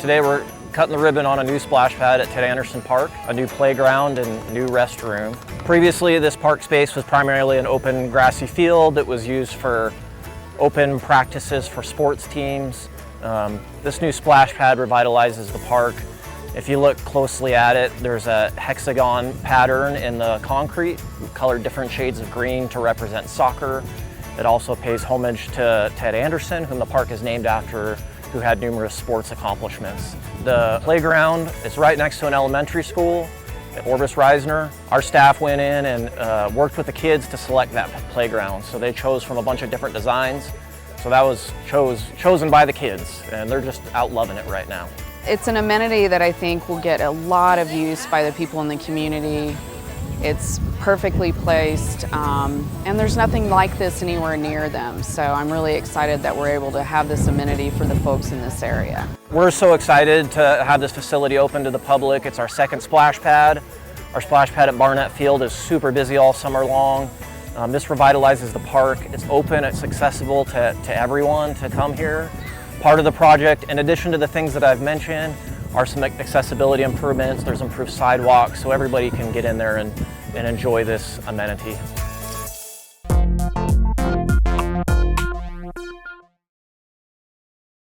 Today we're cutting the ribbon on a new splash pad at Ted Anderson Park, a new playground and new restroom. Previously, this park space was primarily an open grassy field that was used for open practices for sports teams. This new splash pad revitalizes the park. If you look closely at it, there's a hexagon pattern in the concrete. We've colored different shades of green to represent soccer. It also pays homage to Ted Anderson, whom the park is named after, who had numerous sports accomplishments. The playground is right next to an elementary school at Orbis Reisner. Our staff went in and worked with the kids to select that playground. So they chose from a bunch of different designs. So that was chosen by the kids, and they're just out loving it right now. It's an amenity that I think will get a lot of use by the people in the community. It's perfectly placed, and there's nothing like this anywhere near them. So I'm really excited that we're able to have this amenity for the folks in this area. We're so excited to have this facility open to the public. It's our second splash pad. Our splash pad at Barnett Field is super busy all summer long. This revitalizes the park. It's open, it's accessible to everyone to come here. Part of the project, in addition to the things that I've mentioned, are some accessibility improvements. There's improved sidewalks so everybody can get in there and enjoy this amenity.